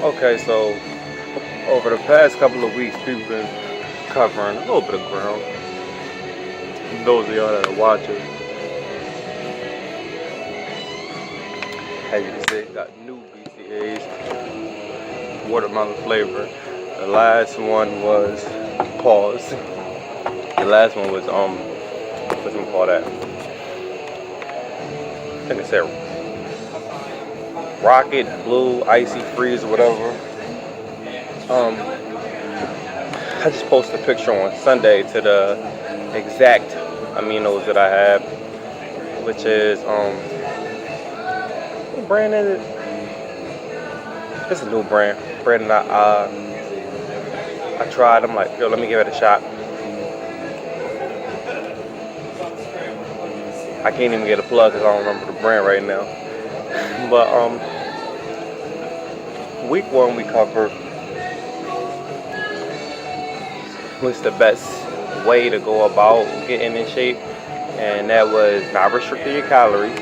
Okay, so over the past couple of weeks, people been covering a little bit of ground. Those of y'all that are watching, as you can see, got new BCAs, watermelon flavor. The last one was pause. The last one was what's we call that? I think it said rocket blue icy freeze or whatever. I just posted a picture on Sunday to the exact aminos that I have, which is what brand is it? It's a new brand. Brand that I tried. I'm like, yo, let me give it a shot. I can't even get a plug because I don't remember the brand right now. But week one we covered what's the best way to go about getting in shape, and that was not restricting your calories.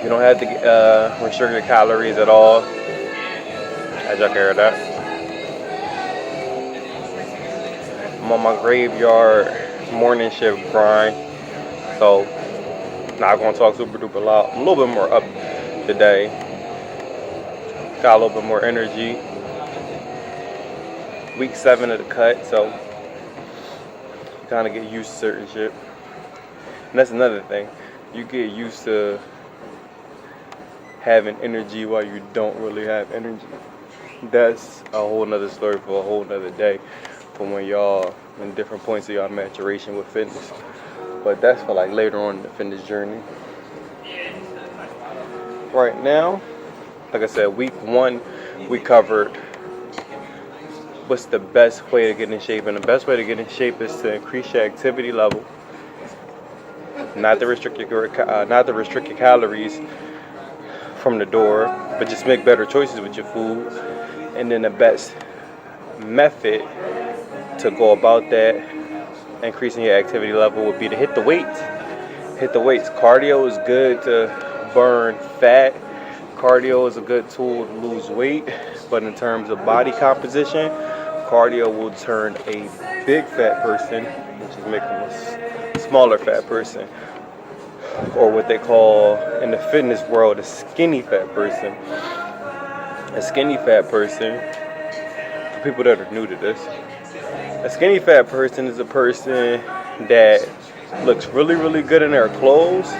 You don't have to restrict your calories at all, as y'all can hear that. I'm on my graveyard morning shift grind, so not gonna talk super duper loud. I'm a little bit more up today, got a little bit more energy. Week 7 of the cut, so you kind of get used to certain shit. And that's another thing, you get used to having energy while you don't really have energy. That's a whole nother story for a whole nother day, from when y'all in different points of y'all maturation with fitness. But that's for like later on in the fitness journey. Right now, like I said, week 1 we covered what's the best way to get in shape, and the best way to get in shape is to increase your activity level, not to restrict your calories from the door, but just make better choices with your food. And then the best method to go about that, increasing your activity level, would be to hit the weights. Hit the weights. Cardio is good to burn fat. Cardio is a good tool to lose weight, but in terms of body composition, cardio will turn a big fat person, which is making a smaller fat person, or what they call in the fitness world a skinny fat person. A skinny fat person, for people that are new to this, a skinny fat person is a person that looks really, really good in their clothes,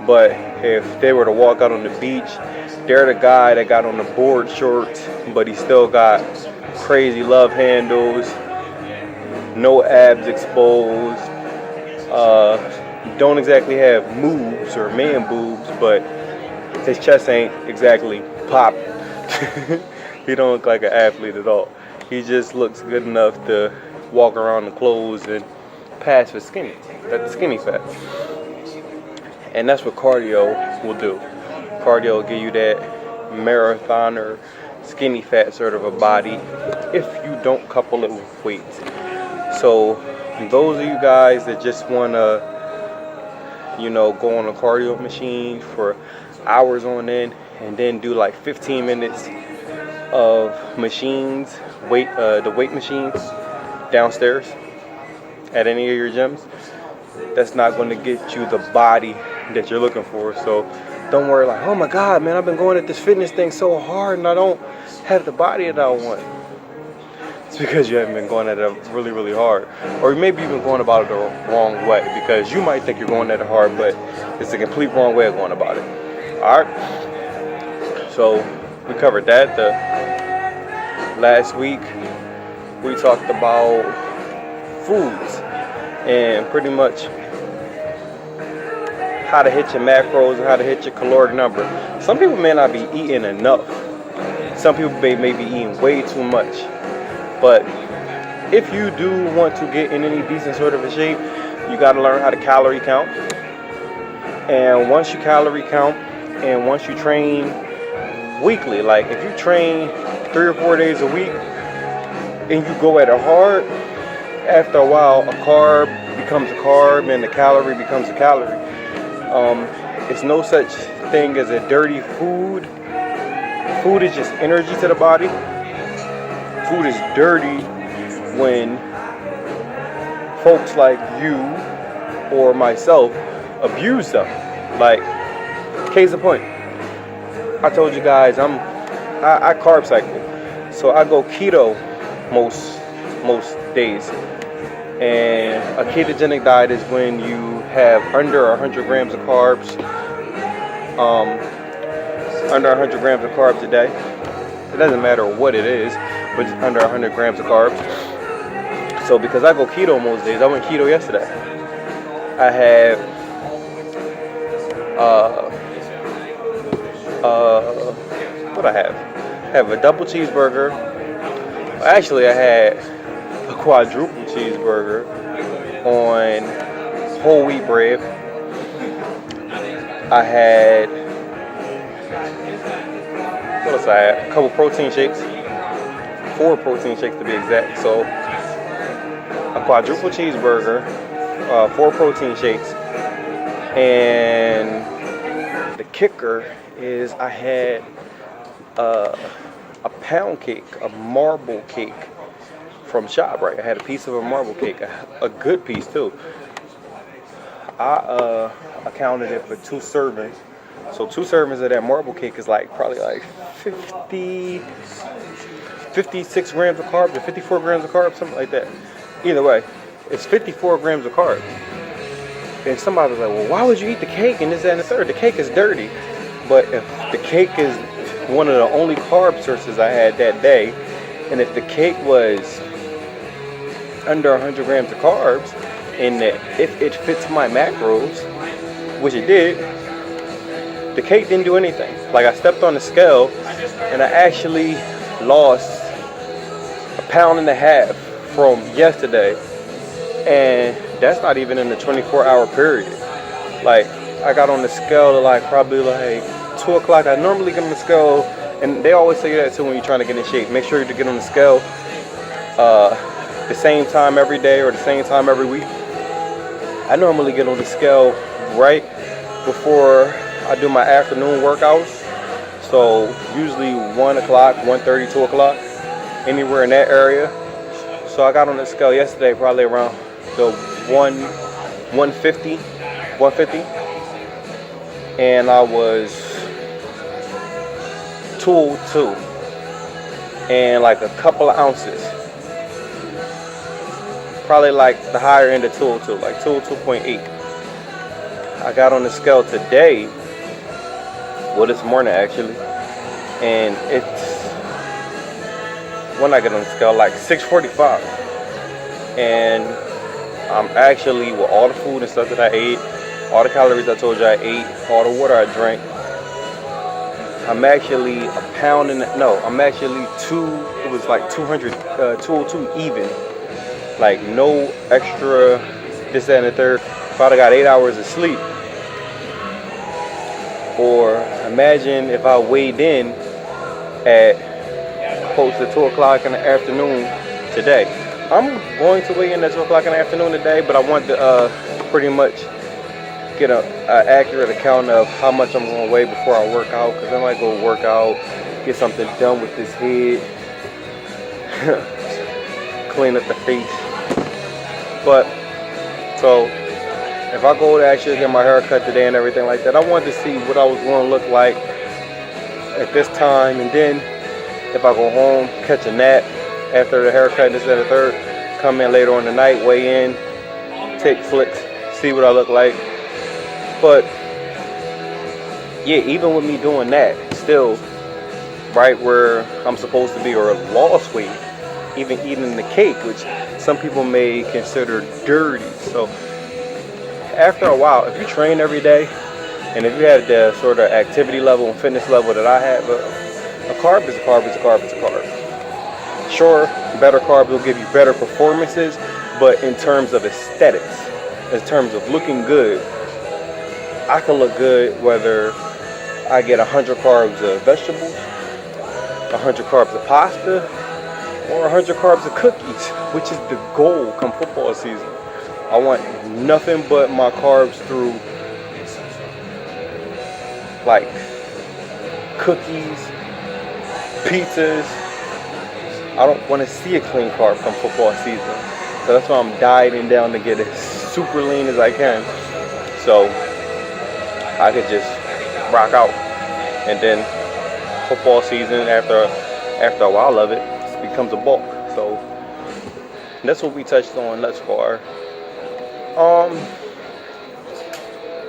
but if they were to walk out on the beach, they're the guy that got on the board shorts, but he still got crazy love handles, no abs exposed, don't exactly have moves or man boobs, but his chest ain't exactly popping. He don't look like an athlete at all. He just looks good enough to walk around the clothes and pass for skinny. That's skinny fat. And that's what cardio will do. Cardio will give you that marathoner, skinny fat sort of a body if you don't couple it with weights. So those of you guys that just want to, go on a cardio machine for hours on end and then do like 15 minutes of machines, the weight machines downstairs at any of your gyms, that's not going to get you the body that you're looking for. So don't worry like, oh my God, man, I've been going at this fitness thing so hard and I don't have the body that I want. It's because you haven't been going at it really, really hard. Or maybe you've been going about it the wrong way, because you might think you're going at it hard, but it's the complete wrong way of going about it. Alright? So we covered that. The last week we talked about foods and pretty much how to hit your macros and how to hit your caloric number. Some people may not be eating enough. Some people may be eating way too much. But if you do want to get in any decent sort of a shape, you got to learn how to calorie count. And once you calorie count and once you train weekly, like if you train 3 or 4 days a week and you go at it hard, after a while a carb becomes a carb and a calorie becomes a calorie. It's no such thing as a dirty food food is just energy to the body. Food is dirty when folks like you or myself abuse them. Like, case in point, I told you guys I carb cycle, so I go keto most days. And a ketogenic diet is when you have under 100 grams of carbs, under 100 grams of carbs a day. It doesn't matter what it is, but just under 100 grams of carbs. So because I go keto most days, I went keto yesterday. I had what I have a double cheeseburger. Actually, I had a quadruple cheeseburger on whole wheat bread. I had, what else I had? A couple protein shakes. 4 protein shakes to be exact. So a quadruple cheeseburger, 4 protein shakes, and the kicker is I had a pound cake, a marble cake from ShopRite. I had a piece of a marble cake, a good piece too. I accounted it for 2 servings. So 2 servings of that marble cake is probably 56 grams of carbs or 54 grams of carbs, something like that. Either way, it's 54 grams of carbs. And somebody was like, well, why would you eat the cake and this, that, and the third? The cake is dirty. But if the cake is one of the only carb sources I had that day, and if the cake was under 100 grams of carbs, and that if it fits my macros, which it did, the cake didn't do anything. Like, I stepped on the scale and I actually lost 1.5 pounds from yesterday, and that's not even in the 24-hour period. Like, I got on the scale at probably 2 o'clock. I normally get on the scale, and they always say that too when you're trying to get in shape. Make sure to get on the scale the same time every day or the same time every week. I normally get on the scale right before I do my afternoon workouts. So usually 1 o'clock, 1:30, 2 o'clock, anywhere in that area. So I got on the scale yesterday probably around the 150, and I was 202 and a couple of ounces. Probably the higher end of 202, 202.8. I got on the scale today, this morning actually, and it's, when I get on the scale, 6:45. And I'm actually, with all the food and stuff that I ate, all the calories I told you I ate, all the water I drank, I'm actually 202 even. No extra this, that, and the third. Probably got 8 hours of sleep. Or imagine if I weighed in at close to 2 o'clock in the afternoon today. I'm going to weigh in at 2 o'clock in the afternoon today, but I want to pretty much get an accurate account of how much I'm going to weigh before I work out, because I might go work out, get something done with this head, clean up the face. But, so, if I go to actually get my hair cut today and everything like that, I wanted to see what I was going to look like at this time, and then if I go home, catch a nap after the haircut, this, that, and the third, come in later on the night, weigh in, take flicks, see what I look like. But yeah, even with me doing that, still right where I'm supposed to be, or lost weight, even eating the cake, which some people may consider dirty. So after a while, if you train every day, and if you have the sort of activity level and fitness level that I have, a carb is a carb is a carb is a carb. Sure, better carbs will give you better performances, but in terms of aesthetics, in terms of looking good, I can look good whether I get 100 carbs of vegetables, 100 carbs of pasta, or 100 carbs of cookies, which is the goal come football season. I want nothing but my carbs through cookies, pizzas. I don't want to see a clean carb come football season. So that's why I'm dieting down to get as super lean as I can. So I could just rock out. And then football season, after a while of it, it becomes a bulk. So that's what we touched on thus far.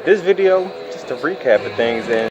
This video, just a recap of things, and